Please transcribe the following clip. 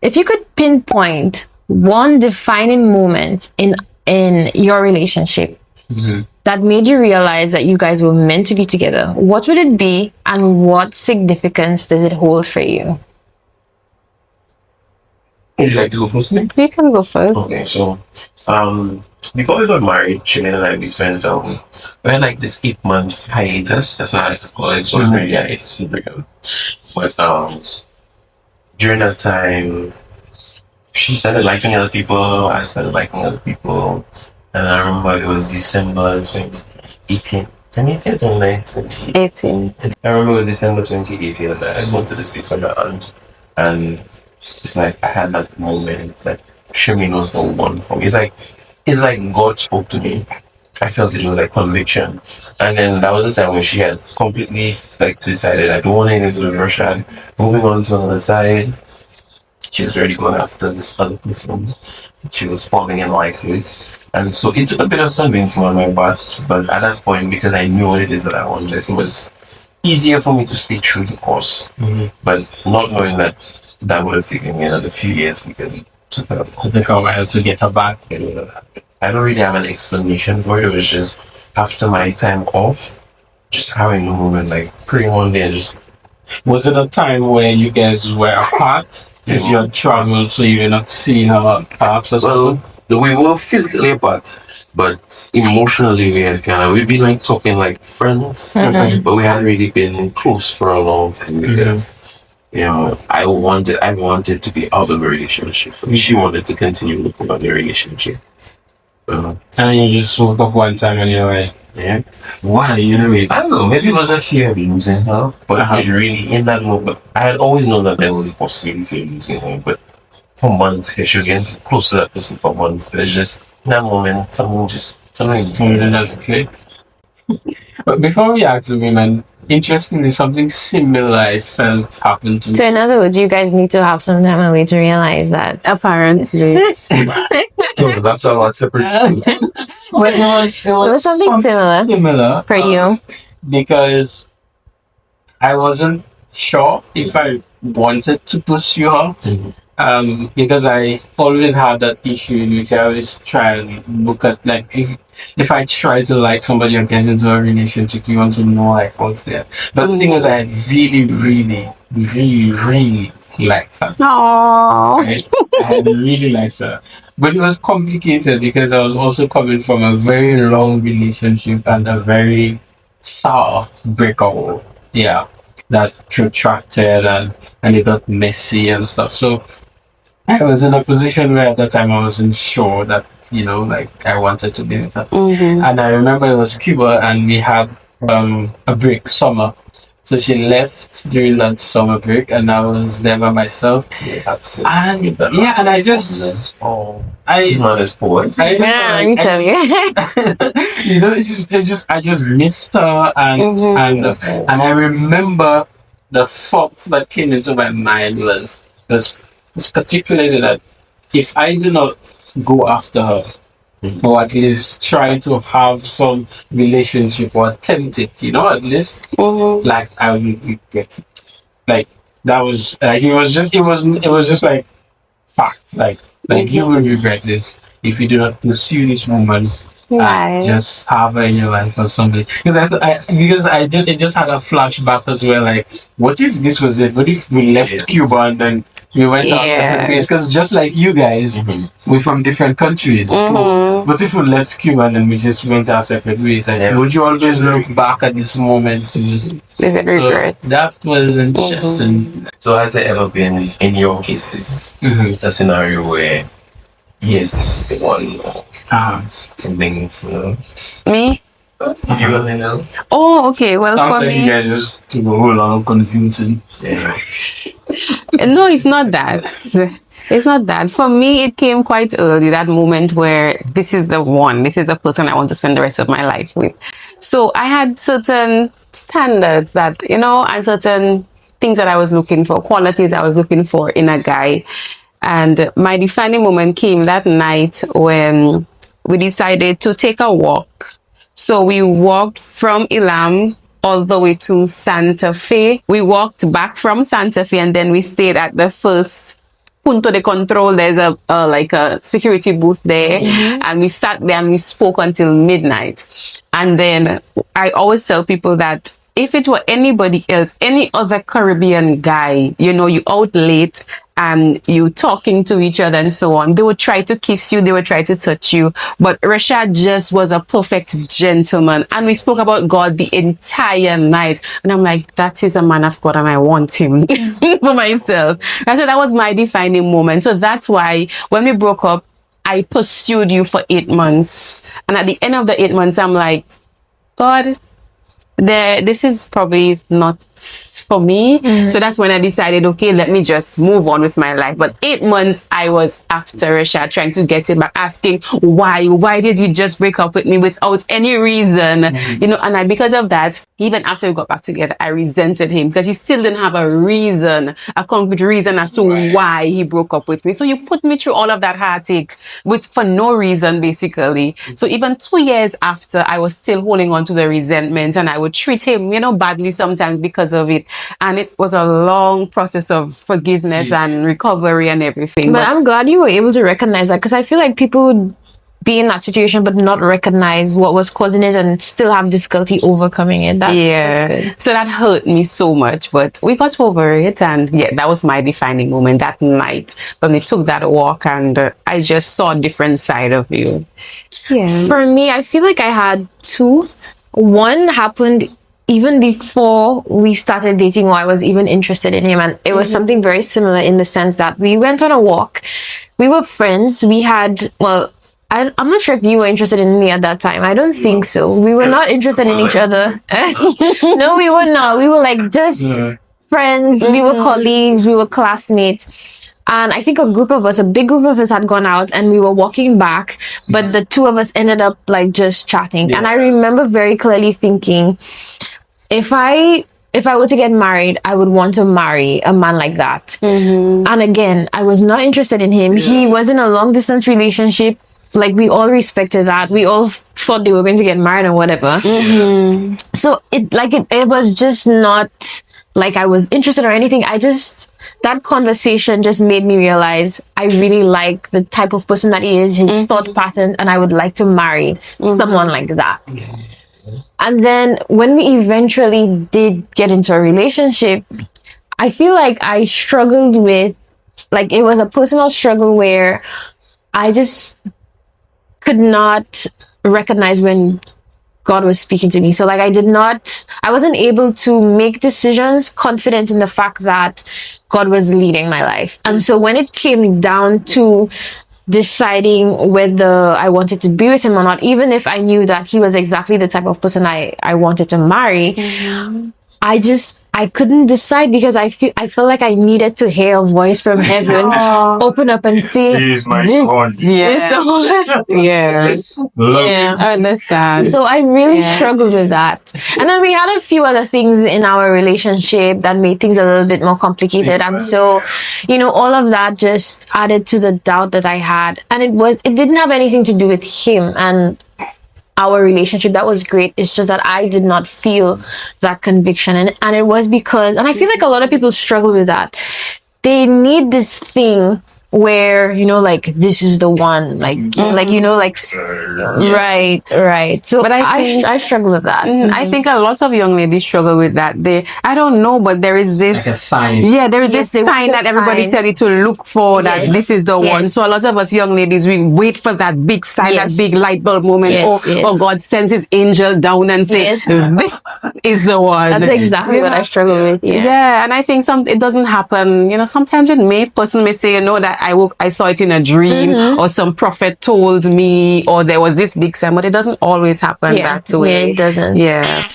If you could pinpoint one defining moment in your relationship that made you realize that you guys were meant to be together, what would it be and what significance does it hold for you? Would you like to go first? You can go first. Okay, so before we got married, Shimon and I we spent we had like this 8 month hiatus. That's not how it's called. It was really a hiatus in Brigham. But during that time, she started liking other people. I started liking other people, and I remember it was December 2018. 2018 or 2019? 18. I remember it was December 2018 and I went to the States with my aunt. And it's like I had that moment that Shireen was the one for me. It's like God spoke to me. I felt it was like conviction. And then that was the time when she had completely like decided I don't want anything to do with Russia. Moving on to another side. She was already going after this other person. She was falling in like with. And so it took a bit of convincing on my part, but at that point, because I knew what it is that I wanted, it was easier for me to stay true to course. But not knowing that that would have taken me another few years because it took I think I have to get her back. I don't really have an explanation for it. It was just after my time off, just having a moment like praying one day and just Was it a time where you guys were apart? Because you had traveled, so you're not seeing her perhaps or something? we were physically apart, but emotionally we've been like talking like friends, but we hadn't really been close for a long time because I wanted to be out of the relationship. She wanted to continue looking at the relationship. And you just woke up one time and you're like, Yeah. Why? You know, I don't know. Maybe it was a fear of losing her, but it really in that moment, I had always known that there was a possibility of losing her. But for months, she was getting close to that person for months. But it's just in that moment, something. that's clear. But before we ask the women, interestingly, something similar I felt happened to me. So in other words, you guys need to have some time away to realize that. Apparently. No, that's a lot separate. But it was something similar for you. because I wasn't sure if I wanted to pursue her. Because I always had that issue in which I always try and look at like if I try to like somebody or get into a relationship, you want to know like what's there. But the thing is, I really, really, really, really liked her. Aww. Right? I had really liked her. But it was complicated because I was also coming from a very long relationship and a very sour breakup. Yeah. That protracted and it got messy and stuff. So I was in a position where at that time I wasn't sure that, like I wanted to be with her. And I remember it was Cuba and we had a break summer. So she left during that summer break and I was there by myself. And I just This man is poor. Let me tell you. I just missed her and I remember the thought that came into my mind was particularly that if I do not go after her, or at least try to have some relationship or attempt it, at least, like I will regret it. Like that was like it was just like fact. Like you will regret this if you do not pursue this woman. Just have her in your life or something. Because it just had a flashback as well. Like, what if this was it? What if we left Cuba and then we went our separate ways? Because just like you guys, we're from different countries. What if we left Cuba and then we just went our separate ways? Like, would you always look back at this moment and just regret? That was interesting. So has there ever been in your cases a scenario where yes, this is the one? Something Me? you really know? Oh, okay. Well, Sounds for like me, you guys just took a whole lot of convincing. Yeah. No, it's not that. It's not that. For me, it came quite early, that moment where this is the one, this is the person I want to spend the rest of my life with. So I had certain standards that, and certain things that I was looking for, qualities I was looking for in a guy. And my defining moment came that night when we decided to take a walk. So we walked from Ilam all the way to Santa Fe. We walked back from Santa Fe and then we stayed at the first punto de control. There's a like a security booth there, and we sat there and we spoke until midnight. And then I always tell people that if it were anybody else, any other Caribbean guy, you know, you out late and you talking to each other and so on, they would try to kiss you, they would try to touch you. But Rashad just was a perfect gentleman. And we spoke about God the entire night. And I'm like, that is a man of God and I want him for myself. And so that was my defining moment. So that's why when we broke up, I pursued you for 8 months. And at the end of the 8 months, I'm like, God, this is probably not for me. So that's when I decided, okay, let me just move on with my life. But 8 months I was after Rashad, trying to get him back, asking why did you just break up with me without any reason? You know, and because of that, even after we got back together, I resented him because he still didn't have a reason, a concrete reason as to why he broke up with me. So you put me through all of that heartache for no reason, basically. So even 2 years after, I was still holding on to the resentment, and I would treat him, you know, badly sometimes because of it. And it was a long process of forgiveness and recovery and everything. But I'm glad you were able to recognize that, because I feel like people would be in that situation but not recognize what was causing it and still have difficulty overcoming it. That's so that hurt me so much, but we got over it. And yeah, that was my defining moment that night when we took that walk, and I just saw a different side of you. For me, I feel like I had two. One happened even before we started dating, or I was even interested in him. And it was something very similar in the sense that we went on a walk. We were friends. We had, well, I'm not sure if you were interested in me at that time. I don't think so. We were not interested in each other. No, we were not. We were like just friends. We were colleagues. We were classmates. And I think a big group of us had gone out and we were walking back, but the two of us ended up like just chatting. And I remember very clearly thinking, if I were to get married, I would want to marry a man like that. And again, I was not interested in him. He was in a long distance relationship. Like, we all respected that. We all thought they were going to get married and whatever. So it was just not like I was interested or anything. That conversation just made me realize I really like the type of person that he is, his thought patterns, and I would like to marry someone like that. And then when we eventually did get into a relationship, I feel like I struggled with, like, it was a personal struggle where I just could not recognize when God was speaking to me. So like I wasn't able to make decisions confident in the fact that God was leading my life. And so when it came down to deciding whether I wanted to be with him or not, even if I knew that he was exactly the type of person I wanted to marry, I couldn't decide, because I felt like I needed to hear a voice from heaven open up and say, He is my son. I understand. So I really struggled with that. And then we had a few other things in our relationship that made things a little bit more complicated. And so, you know, all of that just added to the doubt that I had. And it didn't have anything to do with him and our relationship. That was great. It's just that I did not feel that conviction. And it was because, and I feel like a lot of people struggle with that. They need this thing where, you know, like, this is the one, like, like, you know, like, right. So, but I struggle with that. I think a lot of young ladies struggle with that. I don't know, but there is this Like a sign. Yeah, there is this sign that everybody tell you to look for, that this is the one. So a lot of us young ladies, we wait for that big sign, that big light bulb moment, or God sends his angel down and says, this is the one. That's exactly what I struggle with. Yeah, and I think it doesn't happen. You know, sometimes person may say, you know, that I saw it in a dream, or some prophet told me, or there was this big sign, but it doesn't always happen that way. Yeah, it doesn't. Yeah.